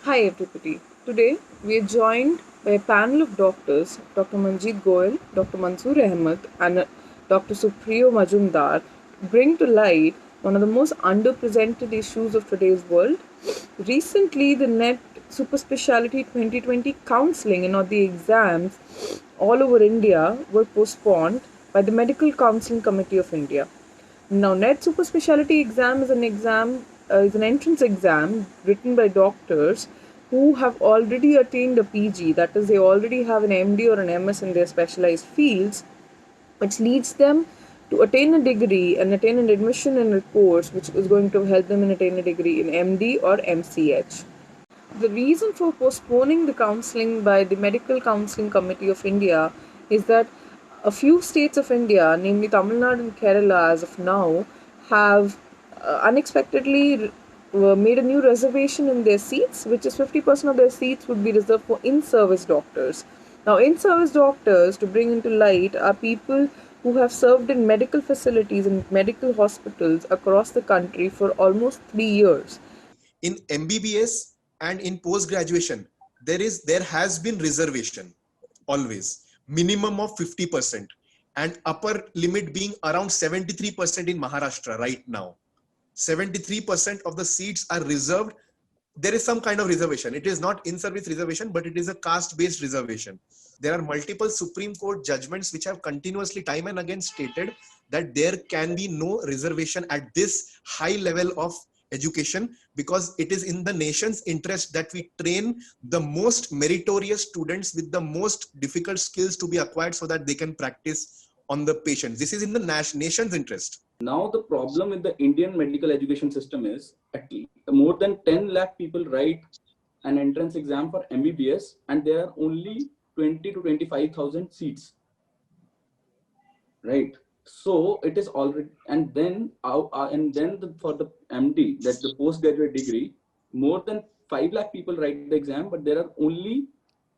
Hi everybody. Today we are joined by a panel of doctors, Dr. Manjeet Goel, Dr. Mansoor Ahmed, and Dr. Supriyo Majumdar, to bring to light one of the most underrepresented issues of today's world. Recently, the NET Super Speciality 2020 counseling and not the exams all over India were postponed by the Medical Counseling Committee of India. Now, NET Super Speciality exam is an entrance exam written by doctors who have already attained a PG. That is, they already have an MD or an MS in their specialized fields, which leads them to attain a degree and attain an admission in a course which is going to help them in attain a degree in MD or MCH. The reason for postponing the counseling by the Medical Counseling Committee of India is that a few states of India, namely Tamil Nadu and Kerala, as of now, have unexpectedly made a new reservation in their seats, which is 50% of their seats would be reserved for in service doctors. Now, in service doctors, to bring into light, are people who have served in medical facilities and medical hospitals across the country for almost 3 years. In MBBS and in post graduation, there has been reservation always, minimum of 50%, and upper limit being around 73% in Maharashtra right now. 73% of the seats are reserved. There is some kind of reservation. It is not in service reservation, but it is a caste based reservation. There are multiple Supreme Court judgments which have continuously time and again stated that there can be no reservation at this high level of education, because it is in the nation's interest that we train the most meritorious students with the most difficult skills to be acquired so that they can practice on the patient. This is in the nation's interest. Now the problem with the Indian medical education system is more than 10 lakh people write an entrance exam for MBBS, and there are only 20 to 25,000 seats, right? So it is already, and then for the MD, that the postgraduate degree, more than 5 lakh people write the exam, but there are only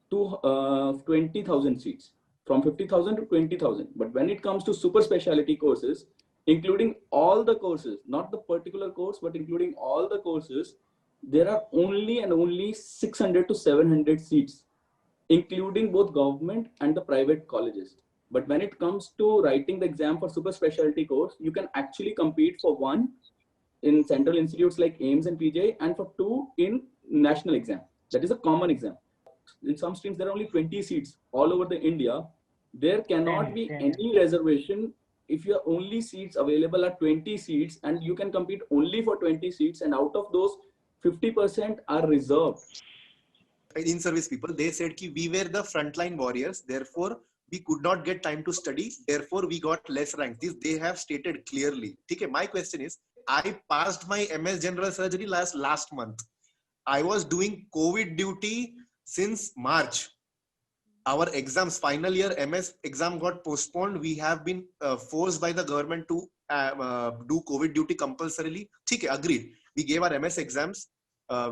20,000 seats, from 50,000 to 20,000. But when it comes to super specialty courses, including all the courses, not the particular course, but including all the courses, there are only and only 600 to 700 seats, including both government and the private colleges. But when it comes to writing the exam for super specialty course, you can actually compete for one in central institutes like AIIMS and PJ, and for two in national exam. That is a common exam. In some streams, there are only 20 seats all over the India. There cannot be any reservation if your only seats available are 20 seats, and you can compete only for 20 seats, and out of those, 50% are reserved. In service people, they said ki we were the frontline warriors, therefore we could not get time to study, therefore we got less ranks. This they have stated clearly. Okay, my question is, I passed my MS general surgery last month. I was doing COVID duty since March. Our exams, final year MS exam got postponed. We have been forced by the government to do COVID duty compulsorily. Okay, agreed. We gave our MS exams.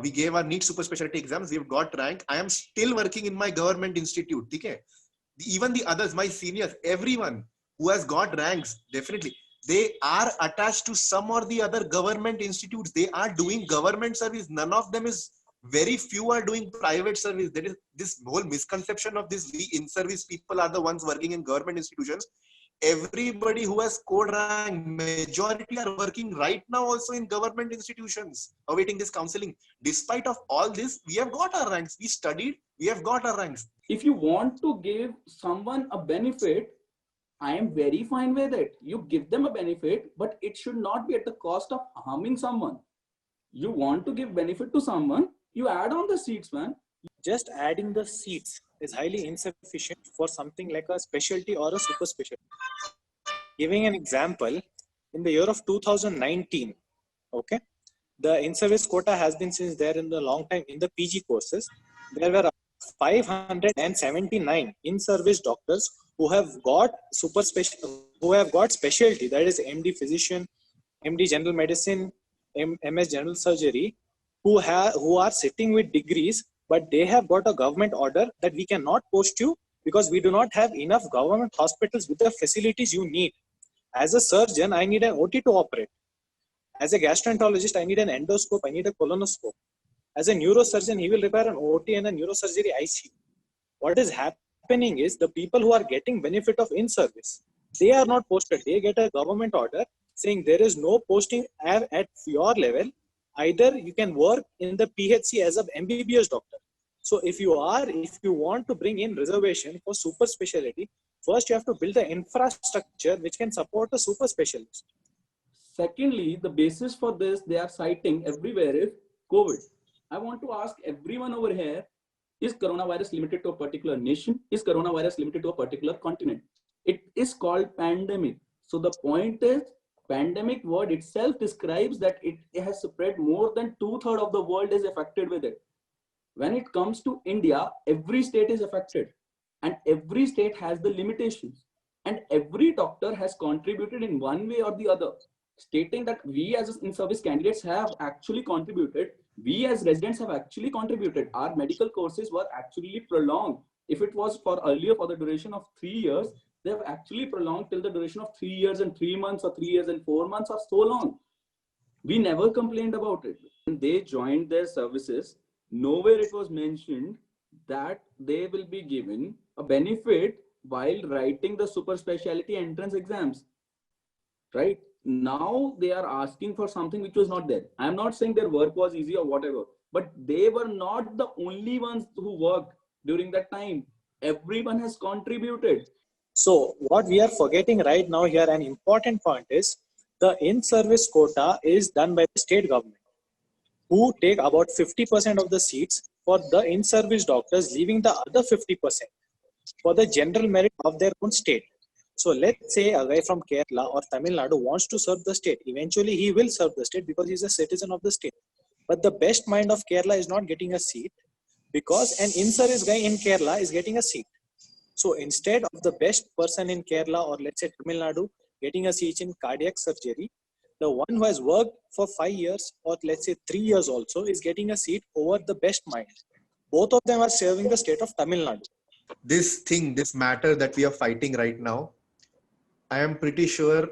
We gave our NEET super specialty exams. We've got rank. I am still working in my government institute. Okay? Even the others, my seniors, everyone who has got ranks, definitely, they are attached to some or the other government institutes. They are doing government service. None of them is, very few are doing private service. There is this whole misconception of this, we in service people are the ones working in government institutions. Everybody who has scored rank, majority are working right now also in government institutions, awaiting this counseling. Despite of all this, we have got our ranks. We studied, we have got our ranks. If you want to give someone a benefit, I am very fine with it. You give them a benefit, but it should not be at the cost of harming someone. You want to give benefit to someone, you add on the seats, man. Just adding the seats is highly insufficient for something like a specialty or a super specialty. Giving an example, in the year of 2019, okay, the in-service quota has been since there in the long time in the PG courses. There were 579 in-service doctors who have got who have got specialty, that is MD physician, MD general medicine, MS general surgery, who are sitting with degrees, but they have got a government order that we cannot post you because we do not have enough government hospitals with the facilities you need. As a surgeon, I need an OT to operate. As a gastroenterologist, I need an endoscope, I need a colonoscope. As a neurosurgeon, he will require an OT and a neurosurgery ICU. What is happening is the people who are getting benefit of in-service, they are not posted. They get a government order saying there is no posting at your level. Either you can work in the PHC as an MBBS doctor. So if you want to bring in reservation for super specialty, first you have to build the infrastructure which can support a super specialist. Secondly, the basis for this they are citing everywhere is COVID. I want to ask everyone over here, is coronavirus limited to a particular nation? Is coronavirus limited to a particular continent? It is called pandemic. So the point is, pandemic word itself describes that it has spread more than 2/3 of the world is affected with it. When it comes to India, every state is affected and every state has the limitations, and every doctor has contributed in one way or the other, stating that we as in-service candidates have actually contributed. We as residents have actually contributed. Our medical courses were actually prolonged. If it was for earlier for the duration of 3 years, they have actually prolonged till the duration of 3 years and 3 months or 3 years and 4 months or so long. We never complained about it. When they joined their services, nowhere it was mentioned that they will be given a benefit while writing the super specialty entrance exams. Right? Now they are asking for something which was not there. I'm not saying their work was easy or whatever, but they were not the only ones who worked during that time. Everyone has contributed. So what we are forgetting right now here, an important point is the in-service quota is done by the state government, who take about 50% of the seats for the in-service doctors, leaving the other 50% for the general merit of their own state. So let's say a guy from Kerala or Tamil Nadu wants to serve the state. Eventually he will serve the state because he's a citizen of the state. But the best mind of Kerala is not getting a seat because an in-service guy in Kerala is getting a seat. So instead of the best person in Kerala or let's say Tamil Nadu getting a seat in cardiac surgery, the one who has worked for 5 years or let's say 3 years also is getting a seat over the best mind. Both of them are serving the state of Tamil Nadu. This matter that we are fighting right now, I am pretty sure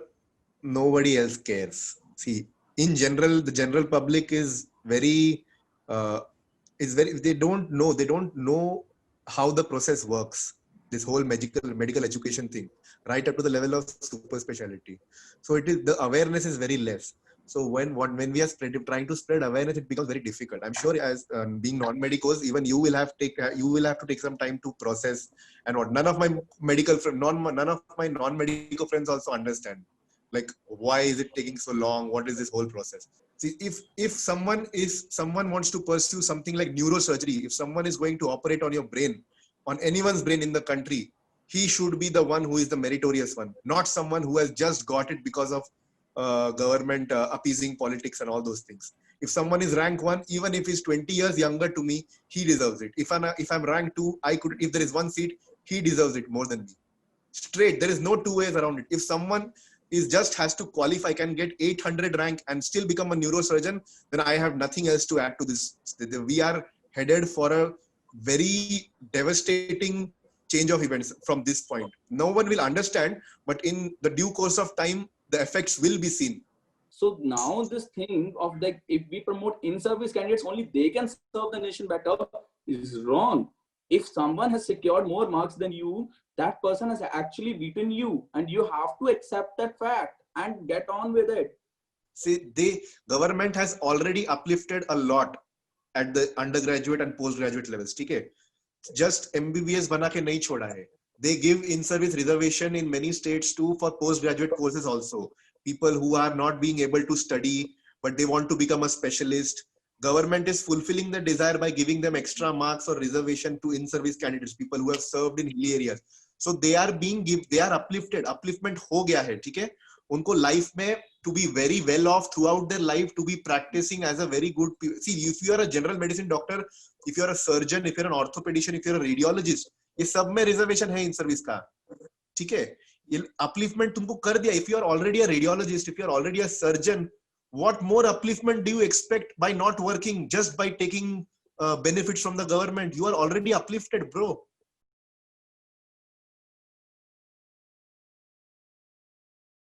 nobody else cares. See, in general, the general public is very, they don't know how the process works. This whole medical education thing, right up to the level of super specialty. So the awareness is very less. So when we are trying to spread awareness, it becomes very difficult. I'm sure as being non-medicos, even you will have to take some time to process. And what none of my non-medical friends also understand, like why is it taking so long? What is this whole process? See, if someone wants to pursue something like neurosurgery, if someone is going to operate on your brain, on anyone's brain in the country, he should be the one who is the meritorious one, not someone who has just got it because of government appeasing politics and all those things. If someone is rank 1, even if he's 20 years younger to me, he deserves it. If I'm rank 2, if there is one seat, he deserves it more than me. Straight, there is no two ways around it. If someone has to qualify, can get 800 rank and still become a neurosurgeon, then I have nothing else to add to this. We are headed for a very devastating change of events from this point. No one will understand, but in the due course of time, the effects will be seen. So now this thing of like, if we promote in-service candidates, only they can serve the nation better is wrong. If someone has secured more marks than you, that person has actually beaten you, and you have to accept that fact and get on with it. See, the government has already uplifted a lot at the undergraduate and postgraduate levels. Okay? Just MBBS bana ke nahi choda hai. They give in-service reservation in many states too for postgraduate courses also. People who are not being able to study, but they want to become a specialist. Government is fulfilling the desire by giving them extra marks or reservation to in-service candidates, people who have served in hilly areas. So they are uplifted. Upliftment ho gaya hai, theek hai? Unko life mein to be very well off throughout their life, to be practicing as a very good. See, if you are a general medicine doctor, if you are a surgeon, if you are an orthopedician, if you are a radiologist, ये सब में reservation है in service का, ठीक है? ये upliftment तुमको कर दिया. If you are already a radiologist, if you are already a surgeon, what more upliftment do you expect by not working, just by taking benefits from the government? You are already uplifted, bro.